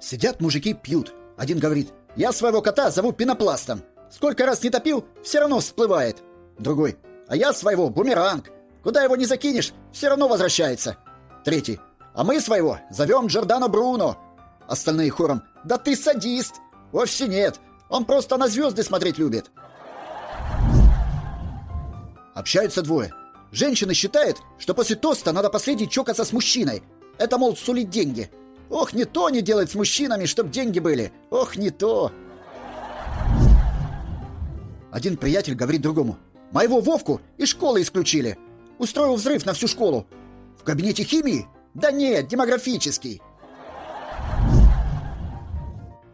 Сидят мужики, пьют. Один говорит: я своего кота зову Пенопластом. Сколько раз не топил, все равно всплывает. Другой: а я своего Бумеранг. Куда его не закинешь, все равно возвращается. Третий: а мы своего зовем Джордано Бруно. Остальные хором: да ты садист. Вовсе нет, он просто на звезды смотреть любит. Общаются двое. Женщина считает, что после тоста надо последний чокаться с мужчиной. Это, мол, сулит деньги. Ох, не то не делать с мужчинами, чтоб деньги были. Ох, не то. Один приятель говорит другому: моего Вовку из школы исключили. Устроил взрыв на всю школу. В кабинете химии? Да нет, демографический.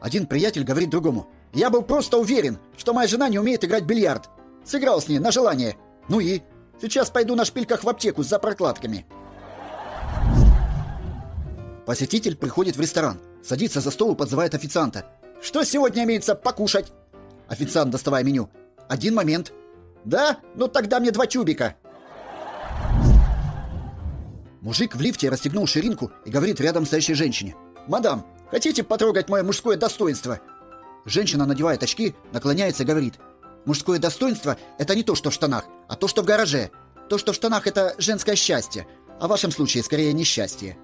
Один приятель говорит другому: я был просто уверен, что моя жена не умеет играть в бильярд. Сыграл с ней на желание. Ну и? Сейчас пойду на шпильках в аптеку за прокладками. Посетитель приходит в ресторан, садится за стол и подзывает официанта. Что сегодня имеется покушать? Официант, доставая меню: один момент. Да? Ну тогда мне 2 тюбика. Мужик в лифте расстегнул ширинку и говорит рядом стоящей женщине: мадам, хотите потрогать мое мужское достоинство? Женщина надевает очки, наклоняется и говорит: мужское достоинство – это не то, что в штанах, а то, что в гараже. То, что в штанах – это женское счастье, а в вашем случае скорее несчастье.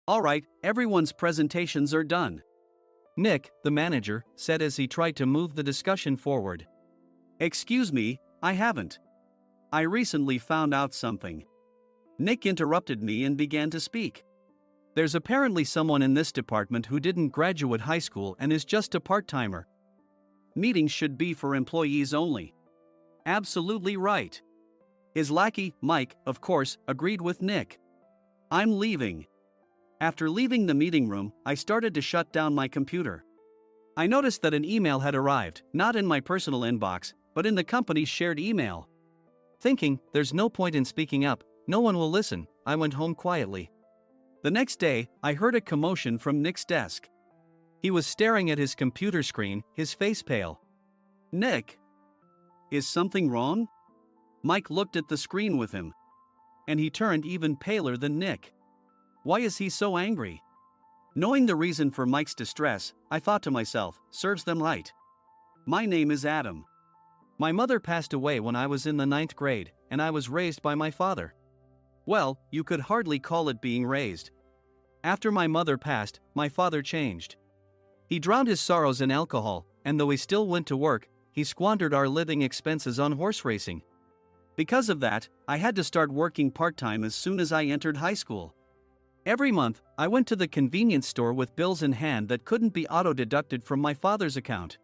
All right, everyone's presentations are done. Nick, the manager, said as he tried to move the discussion forward. Excuse me, I haven't. I recently found out something. Nick interrupted me and began to speak. There's apparently someone in this department who didn't graduate high school and is just a part-timer. Meetings should be for employees only. Absolutely right. His lackey, Mike, of course, agreed with Nick. I'm leaving. After leaving the meeting room, I started to shut down my computer. I noticed that an email had arrived, not in my personal inbox, but in the company's shared email. Thinking, there's no point in speaking up, no one will listen, I went home quietly. The next day, I heard a commotion from Nick's desk. He was staring at his computer screen, his face pale. Nick! Is something wrong? Mike looked at the screen with him. And he turned even paler than Nick. Why is he so angry? Knowing the reason for Mike's distress, I thought to myself, serves them right. My name is Adam. My mother passed away when I was in the 9th grade, and I was raised by my father. Well, you could hardly call it being raised. After my mother passed, my father changed. He drowned his sorrows in alcohol, and though he still went to work, he squandered our living expenses on horse racing. Because of that, I had to start working part-time as soon as I entered high school. Every month, I went to the convenience store with bills in hand that couldn't be auto-deducted from my father's account.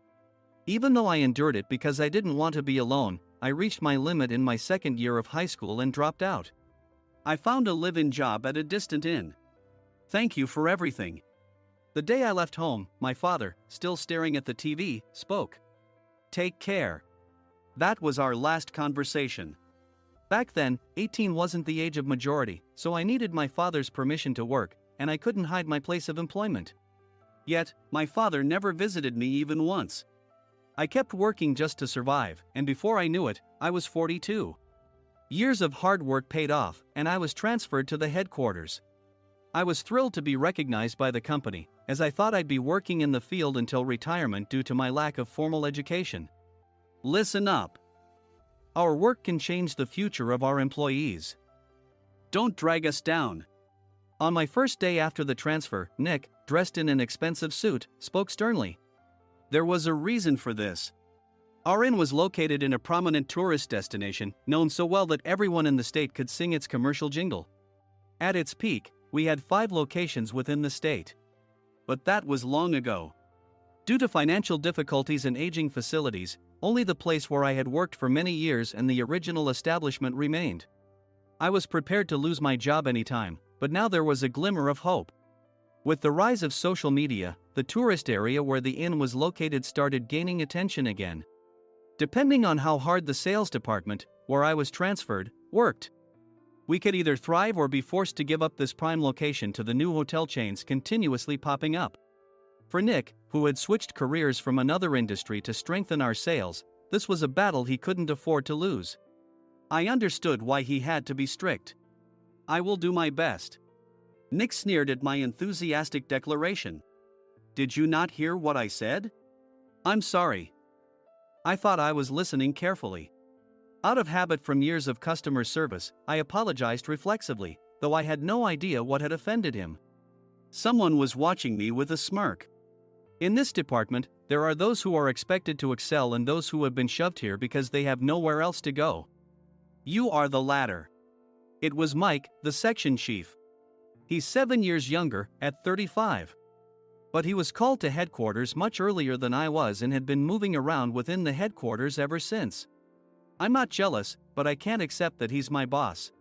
Even though I endured it because I didn't want to be alone, I reached my limit in my 2nd year of high school and dropped out. I found a live-in job at a distant inn. Thank you for everything. The day I left home, my father, still staring at the TV, spoke. Take care. That was our last conversation. Back then, 18 wasn't the age of majority, so I needed my father's permission to work, and I couldn't hide my place of employment. Yet, my father never visited me even once. I kept working just to survive, and before I knew it, I was 42. Years of hard work paid off, and I was transferred to the headquarters. I was thrilled to be recognized by the company, as I thought I'd be working in the field until retirement due to my lack of formal education. Listen up. Our work can change the future of our employees. Don't drag us down. On my first day after the transfer, Nick, dressed in an expensive suit, spoke sternly. There was a reason for this. Our inn was located in a prominent tourist destination, known so well that everyone in the state could sing its commercial jingle. At its peak, we had 5 locations within the state. But that was long ago. Due to financial difficulties and aging facilities, only the place where I had worked for many years and the original establishment remained. I was prepared to lose my job anytime, but now there was a glimmer of hope. With the rise of social media, the tourist area where the inn was located started gaining attention again. Depending on how hard the sales department, where I was transferred, worked, we could either thrive or be forced to give up this prime location to the new hotel chains continuously popping up. For Nick, who had switched careers from another industry to strengthen our sales, this was a battle he couldn't afford to lose. I understood why he had to be strict. I will do my best. Nick sneered at my enthusiastic declaration. Did you not hear what I said? I'm sorry. I thought I was listening carefully. Out of habit from years of customer service, I apologized reflexively, though I had no idea what had offended him. Someone was watching me with a smirk. In this department, there are those who are expected to excel and those who have been shoved here because they have nowhere else to go. You are the latter. It was Mike, the section chief. He's 7 years younger, at 35. But he was called to headquarters much earlier than I was and had been moving around within the headquarters ever since. I'm not jealous, but I can't accept that he's my boss.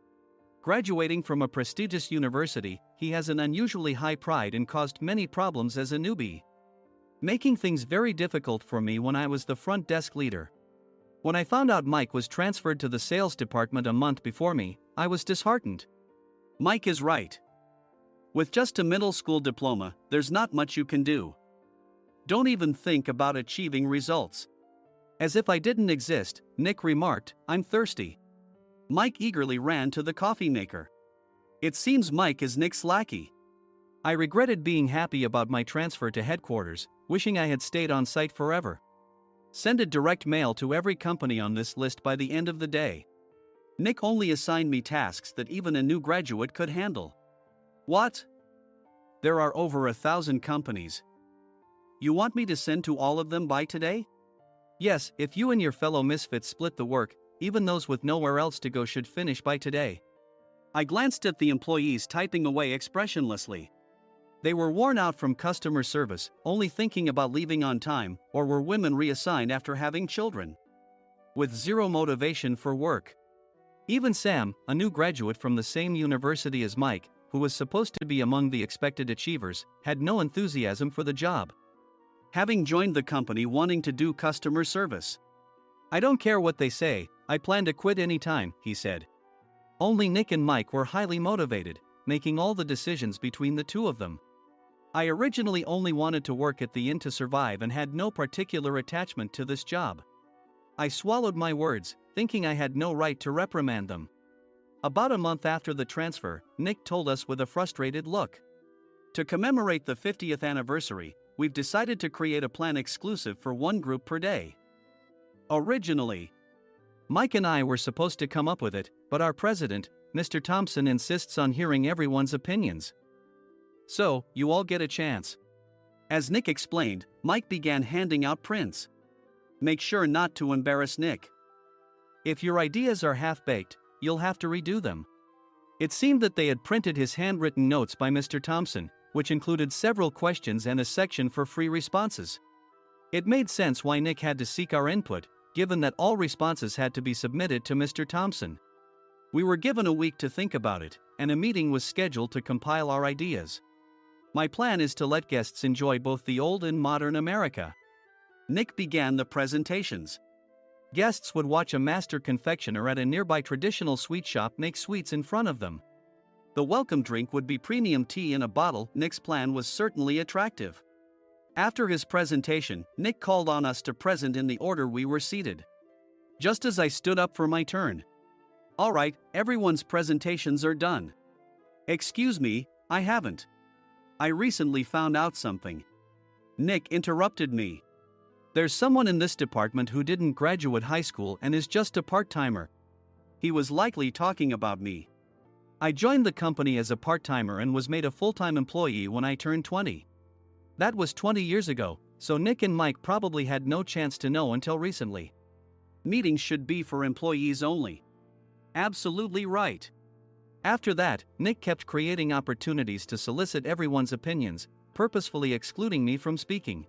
Graduating from a prestigious university, he has an unusually high pride and caused many problems as a newbie, making things very difficult for me when I was the front desk leader. When I found out Mike was transferred to the sales department a month before me, I was disheartened. Mike is right. With just a middle school diploma, there's not much you can do. Don't even think about achieving results. As if I didn't exist, Nick remarked, I'm thirsty. Mike eagerly ran to the coffee maker. It seems Mike is Nick's lackey. I regretted being happy about my transfer to headquarters, wishing I had stayed on site forever. Send a direct mail to every company on this list by the end of the day. Nick only assigned me tasks that even a new graduate could handle. What? There are over 1,000 companies. You want me to send to all of them by today? Yes, if you and your fellow misfits split the work, even those with nowhere else to go should finish by today. I glanced at the employees typing away expressionlessly. They were worn out from customer service, only thinking about leaving on time, or were women reassigned after having children, with zero motivation for work. Even Sam, a new graduate from the same university as Mike, who was supposed to be among the expected achievers, had no enthusiasm for the job, having joined the company wanting to do customer service. I don't care what they say, I plan to quit any time, he said. Only Nick and Mike were highly motivated, making all the decisions between the two of them. I originally only wanted to work at the inn to survive and had no particular attachment to this job. I swallowed my words, thinking I had no right to reprimand them. About a month after the transfer, Nick told us with a frustrated look. To commemorate the 50th anniversary, we've decided to create a plan exclusive for one group per day. Originally, Mike and I were supposed to come up with it, but our president, Mr. Thompson, insists on hearing everyone's opinions. So, you all get a chance. As Nick explained, Mike began handing out prints. Make sure not to embarrass Nick. If your ideas are half-baked, you'll have to redo them. It seemed that they had printed his handwritten notes by Mr. Thompson, which included several questions and a section for free responses. It made sense why Nick had to seek our input, given that all responses had to be submitted to Mr. Thompson. We were given a week to think about it, and a meeting was scheduled to compile our ideas. My plan is to let guests enjoy both the old and modern America. Nick began the presentations. Guests would watch a master confectioner at a nearby traditional sweet shop make sweets in front of them. The welcome drink would be premium tea in a bottle. Nick's plan was certainly attractive. After his presentation, Nick called on us to present in the order we were seated. Just as I stood up for my turn. All right, everyone's presentations are done. Excuse me, I haven't. I recently found out something. Nick interrupted me. There's someone in this department who didn't graduate high school and is just a part-timer. He was likely talking about me. I joined the company as a part-timer and was made a full-time employee when I turned 20. That was 20 years ago, so Nick and Mike probably had no chance to know until recently. Meetings should be for employees only. Absolutely right. After that, Nick kept creating opportunities to solicit everyone's opinions, purposefully excluding me from speaking.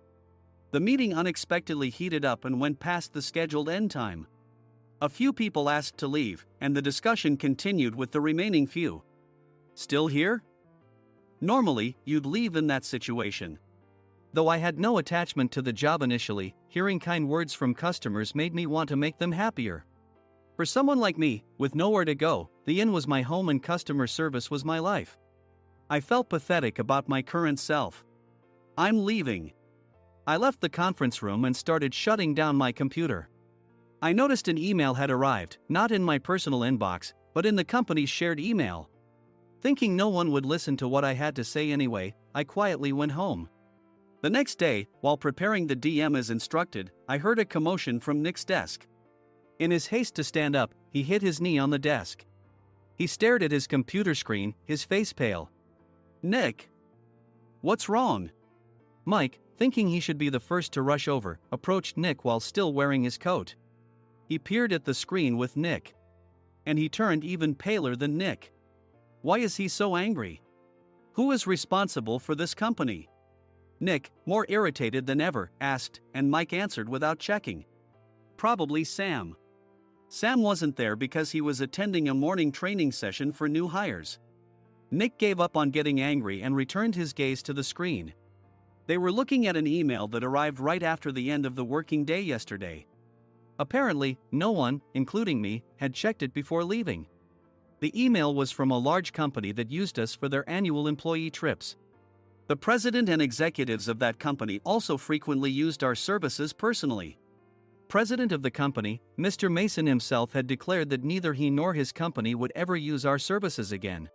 The meeting unexpectedly heated up and went past the scheduled end time. A few people asked to leave, and the discussion continued with the remaining few. Still here? Normally, you'd leave in that situation. Though I had no attachment to the job initially, hearing kind words from customers made me want to make them happier. For someone like me, with nowhere to go, the inn was my home and customer service was my life. I felt pathetic about my current self. I'm leaving. I left the conference room and started shutting down my computer. I noticed an email had arrived, not in my personal inbox, but in the company's shared email. Thinking no one would listen to what I had to say anyway, I quietly went home. The next day, while preparing the DM as instructed, I heard a commotion from Nick's desk. In his haste to stand up, he hit his knee on the desk. He stared at his computer screen, his face pale. "Nick! What's wrong?" Mike, thinking he should be the first to rush over, approached Nick while still wearing his coat. He peered at the screen with Nick. And he turned even paler than Nick. Why is he so angry? Who is responsible for this company? Nick, more irritated than ever, asked, and Mike answered without checking. Probably Sam. Sam wasn't there because he was attending a morning training session for new hires. Nick gave up on getting angry and returned his gaze to the screen. They were looking at an email that arrived right after the end of the working day yesterday. Apparently, no one, including me, had checked it before leaving. The email was from a large company that used us for their annual employee trips. The president and executives of that company also frequently used our services personally. President of the company, Mr. Mason himself, had declared that neither he nor his company would ever use our services again.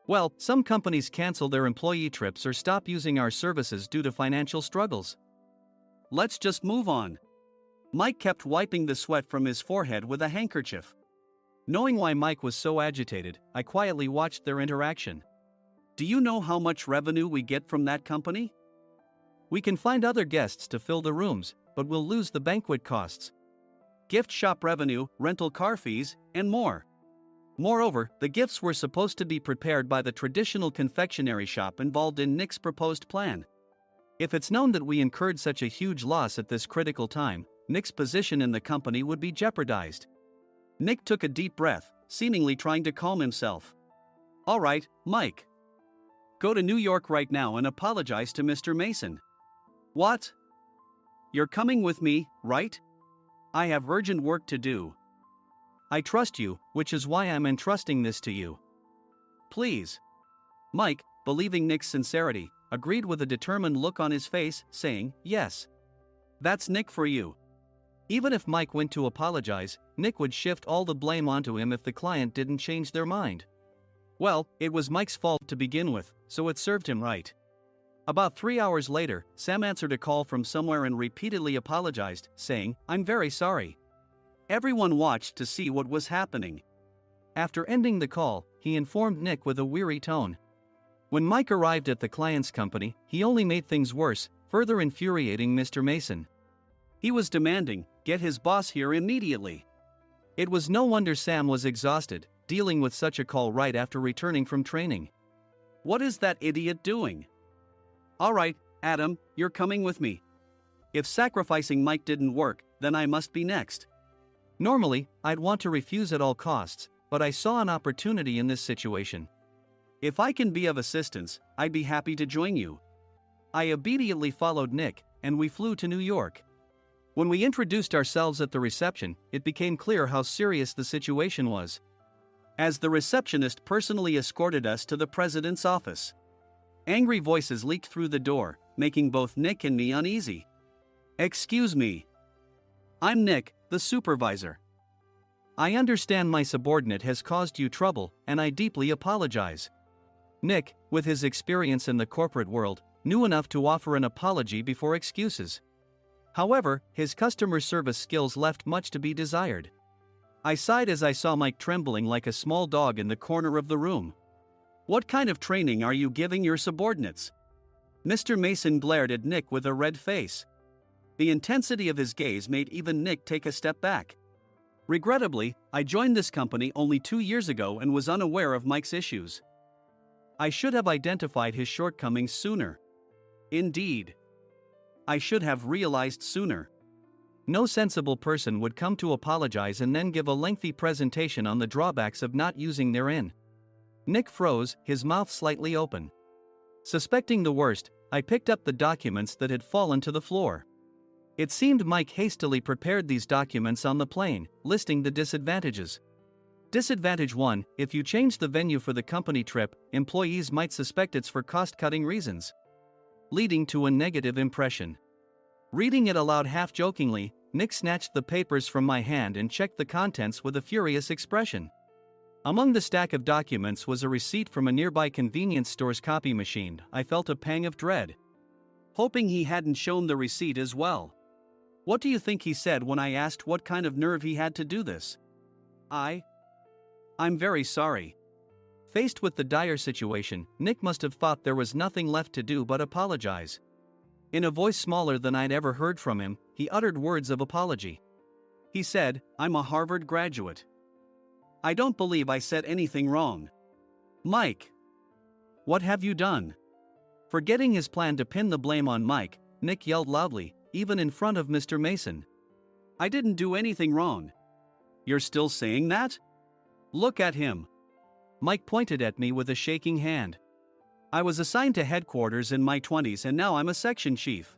Well, some companies cancel their employee trips or stop using our services due to financial struggles. Let's just move on. Mike kept wiping the sweat from his forehead with a handkerchief. Knowing why Mike was so agitated, I quietly watched their interaction. Do you know how much revenue we get from that company? We can find other guests to fill the rooms, but we'll lose the banquet costs, gift shop revenue, rental car fees, and more. Moreover, the gifts were supposed to be prepared by the traditional confectionery shop involved in Nick's proposed plan. If it's known that we incurred such a huge loss at this critical time, Nick's position in the company would be jeopardized. Nick took a deep breath, seemingly trying to calm himself. All right, Mike. Go to New York right now and apologize to Mr. Mason. What? You're coming with me, right? I have urgent work to do. I trust you, which is why I'm entrusting this to you. Please. Mike, believing Nick's sincerity, agreed with a determined look on his face, saying, yes. That's Nick for you. Even if Mike went to apologize, Nick would shift all the blame onto him if the client didn't change their mind. Well, it was Mike's fault to begin with, so it served him right. About 3 hours later, Sam answered a call from somewhere and repeatedly apologized, saying, I'm very sorry. Everyone watched to see what was happening. After ending the call, he informed Nick with a weary tone. When Mike arrived at the client's company, he only made things worse, further infuriating Mr. Mason. He was demanding, get his boss here immediately. It was no wonder Sam was exhausted, dealing with such a call right after returning from training. What is that idiot doing? All right, Adam, you're coming with me. If sacrificing Mike didn't work, then I must be next. Normally, I'd want to refuse at all costs, but I saw an opportunity in this situation. If I can be of assistance, I'd be happy to join you. I obediently followed Nick, and we flew to New York. When we introduced ourselves at the reception, it became clear how serious the situation was, as the receptionist personally escorted us to the president's office. Angry voices leaked through the door, making both Nick and me uneasy. Excuse me. I'm Nick, the supervisor. I understand my subordinate has caused you trouble, and I deeply apologize. Nick, with his experience in the corporate world, knew enough to offer an apology before excuses. However, his customer service skills left much to be desired. I sighed as I saw Mike trembling like a small dog in the corner of the room. What kind of training are you giving your subordinates? Mr. Mason glared at Nick with a red face. The intensity of his gaze made even Nick take a step back. Regrettably, I joined this company only 2 years ago and was unaware of Mike's issues. I should have identified his shortcomings sooner. Indeed. I should have realized sooner. No sensible person would come to apologize and then give a lengthy presentation on the drawbacks of not using their inn. Nick froze, his mouth slightly open. Suspecting the worst, I picked up the documents that had fallen to the floor. It seemed Mike hastily prepared these documents on the plane, listing the disadvantages. Disadvantage 1, if you change the venue for the company trip, employees might suspect it's for cost-cutting reasons, leading to a negative impression. Reading it aloud half-jokingly, Nick snatched the papers from my hand and checked the contents with a furious expression. Among the stack of documents was a receipt from a nearby convenience store's copy machine. I felt a pang of dread, hoping he hadn't shown the receipt as well. What do you think he said when I asked what kind of nerve he had to do this? I'm very sorry. Faced with the dire situation, Nick must have thought there was nothing left to do but apologize. In a voice smaller than I'd ever heard from him, he uttered words of apology. He said, "I'm a Harvard graduate. I don't believe I said anything wrong." Mike! What have you done? Forgetting his plan to pin the blame on Mike, Nick yelled loudly, even in front of Mr. Mason. "I didn't do anything wrong." "You're still saying that? Look at him." Mike pointed at me with a shaking hand. "I was assigned to headquarters in my 20s and now I'm a section chief.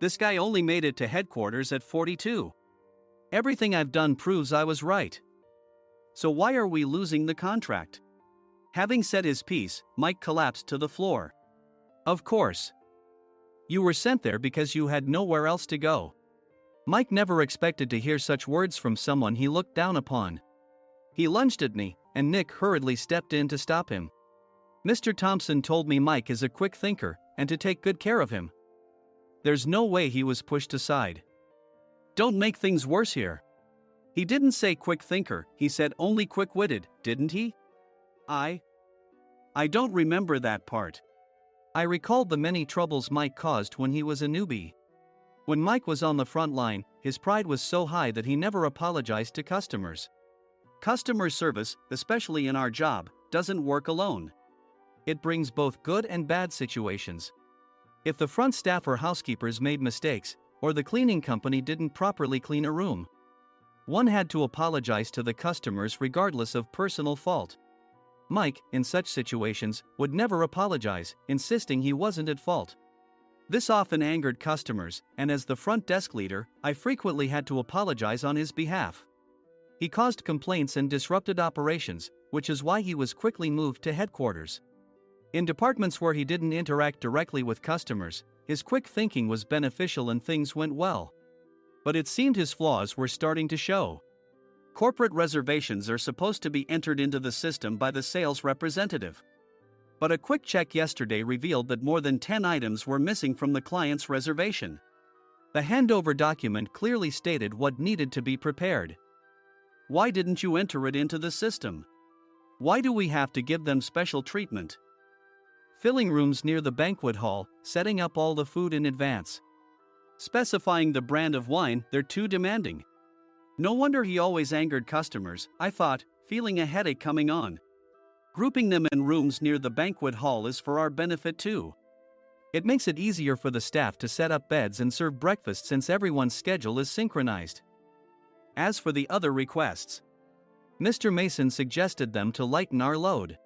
This guy only made it to headquarters at 42. Everything I've done proves I was right. So why are we losing the contract?" Having said his piece, Mike collapsed to the floor. "Of course. You were sent there because you had nowhere else to go." Mike never expected to hear such words from someone he looked down upon. He lunged at me, and Nick hurriedly stepped in to stop him. "Mr. Thompson told me Mike is a quick thinker, and to take good care of him." There's no way he was pushed aside. "Don't make things worse here." "He didn't say quick thinker, he said only quick-witted, didn't he?" I don't remember that part. I recalled the many troubles Mike caused when he was a newbie. When Mike was on the front line, his pride was so high that he never apologized to customers. Customer service, especially in our job, doesn't work alone. It brings both good and bad situations. If the front staff or housekeepers made mistakes, or the cleaning company didn't properly clean a room, one had to apologize to the customers regardless of personal fault. Mike, in such situations, would never apologize, insisting he wasn't at fault. This often angered customers, and as the front desk leader, I frequently had to apologize on his behalf. He caused complaints and disrupted operations, which is why he was quickly moved to headquarters. In departments where he didn't interact directly with customers, his quick thinking was beneficial and things went well. But it seemed his flaws were starting to show. Corporate reservations are supposed to be entered into the system by the sales representative. But a quick check yesterday revealed that more than 10 items were missing from the client's reservation. The handover document clearly stated what needed to be prepared. Why didn't you enter it into the system? Why do we have to give them special treatment? Filling rooms near the banquet hall, setting up all the food in advance. Specifying the brand of wine, they're too demanding. No wonder he always angered customers, I thought, feeling a headache coming on. Grouping them in rooms near the banquet hall is for our benefit too. It makes it easier for the staff to set up beds and serve breakfast since everyone's schedule is synchronized. As for the other requests, Mr. Mason suggested them to lighten our load.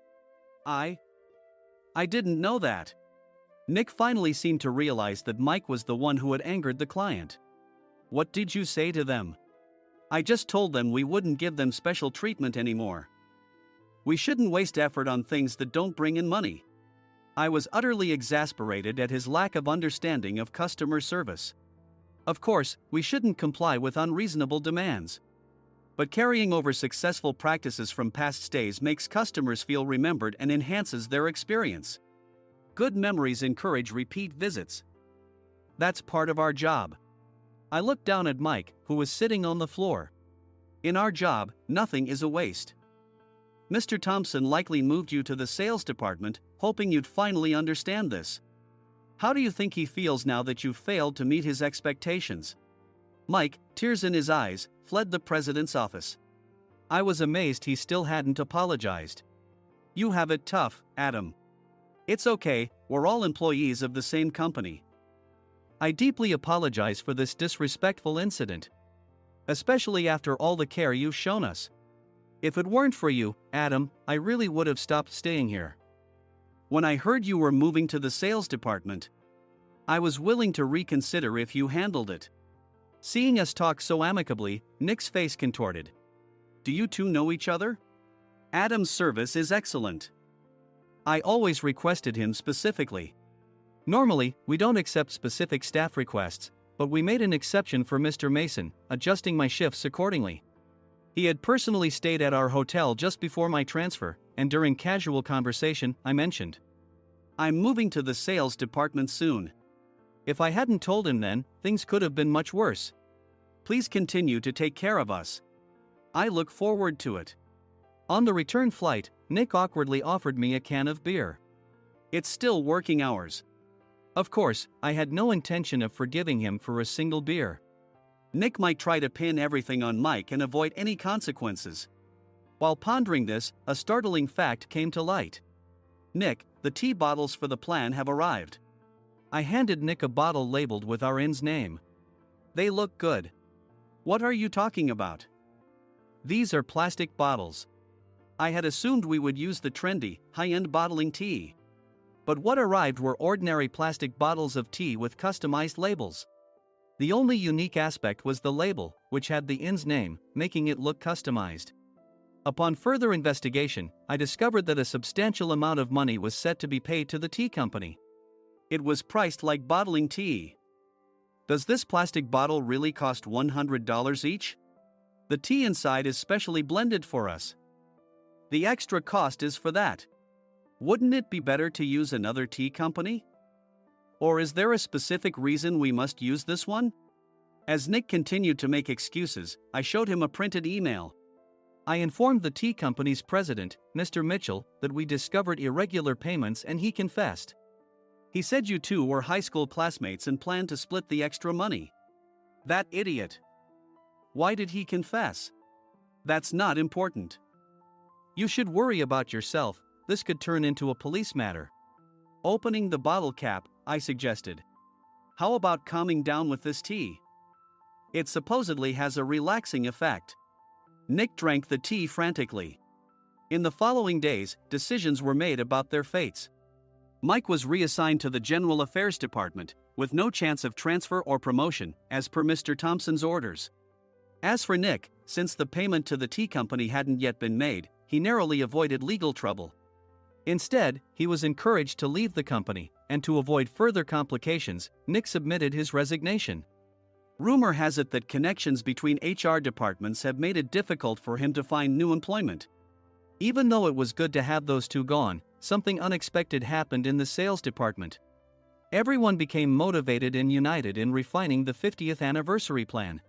I didn't know that. Nick finally seemed to realize that Mike was the one who had angered the client. What did you say to them? I just told them we wouldn't give them special treatment anymore. We shouldn't waste effort on things that don't bring in money. I was utterly exasperated at his lack of understanding of customer service. Of course, we shouldn't comply with unreasonable demands. But carrying over successful practices from past stays makes customers feel remembered and enhances their experience. Good memories encourage repeat visits. That's part of our job. I looked down at Mike, who was sitting on the floor. In our job, nothing is a waste. Mr. Thompson likely moved you to the sales department, hoping you'd finally understand this. How do you think he feels now that you've failed to meet his expectations? Mike, tears in his eyes, fled the president's office. I was amazed he still hadn't apologized. You have it tough, Adam. It's okay, we're all employees of the same company. I deeply apologize for this disrespectful incident. Especially after all the care you've shown us. If it weren't for you, Adam, I really would have stopped staying here. When I heard you were moving to the sales department, I was willing to reconsider if you handled it. Seeing us talk so amicably, Nick's face contorted. Do you two know each other? Adam's service is excellent. I always requested him specifically. Normally, we don't accept specific staff requests, But we made an exception for Mr. Mason, adjusting my shifts accordingly. He had personally stayed at our hotel just before my transfer, and during casual conversation, I mentioned, "I'm moving to the sales department soon." If I hadn't told him then, things could have been much worse. "Please continue to take care of us. I look forward to it." On the return flight, Nick awkwardly offered me a can of beer. It's still working hours. Of course, I had no intention of forgiving him for a single beer. Nick might try to pin everything on Mike and avoid any consequences. While pondering this, a startling fact came to light. "Nick, the tea bottles for the plan have arrived." I handed Nick a bottle labeled with our inn's name. "They look good." "What are you talking about?" "These are plastic bottles. I had assumed we would use the trendy, high-end bottling tea. But what arrived were ordinary plastic bottles of tea with customized labels. The only unique aspect was the label, which had the inn's name, making it look customized. Upon further investigation, I discovered that a substantial amount of money was set to be paid to the tea company. It was priced like bottling tea. Does this plastic bottle really cost $100 each? The tea inside is specially blended for us. The extra cost is for that. Wouldn't it be better to use another tea company? Or is there a specific reason we must use this one?" As Nick continued to make excuses, I showed him a printed email. I informed the tea company's president, Mr. Mitchell, that we discovered irregular payments and he confessed. He said you two were high school classmates and planned to split the extra money. That idiot. Why did he confess? That's not important. You should worry about yourself, this could turn into a police matter. Opening the bottle cap, I suggested. How about calming down with this tea? It supposedly has a relaxing effect. Nick drank the tea frantically. In the following days, decisions were made about their fates. Mike was reassigned to the General Affairs Department, with no chance of transfer or promotion, as per Mr. Thompson's orders. As for Nick, since the payment to the tea company hadn't yet been made, he narrowly avoided legal trouble. Instead, he was encouraged to leave the company, and to avoid further complications, Nick submitted his resignation. Rumor has it that connections between HR departments have made it difficult for him to find new employment. Even though it was good to have those two gone, something unexpected happened in the sales department. Everyone became motivated and united in refining the 50th anniversary plan.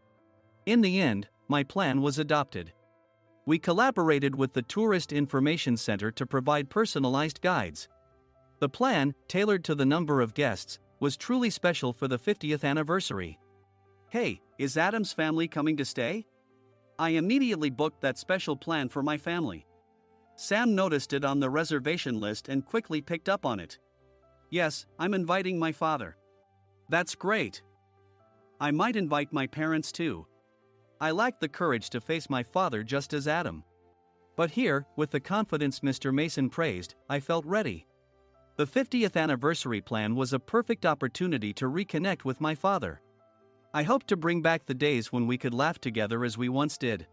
In the end, my plan was adopted. We collaborated with the Tourist Information Center to provide personalized guides. The plan, tailored to the number of guests, was truly special for the 50th anniversary. "Hey, is Adam's family coming to stay?" I immediately booked that special plan for my family. Sam noticed it on the reservation list and quickly picked up on it. "Yes, I'm inviting my father." "That's great. I might invite my parents too." I lacked the courage to face my father just as Adam. But here, with the confidence Mr. Mason praised, I felt ready. The 50th anniversary plan was a perfect opportunity to reconnect with my father. I hoped to bring back the days when we could laugh together as we once did.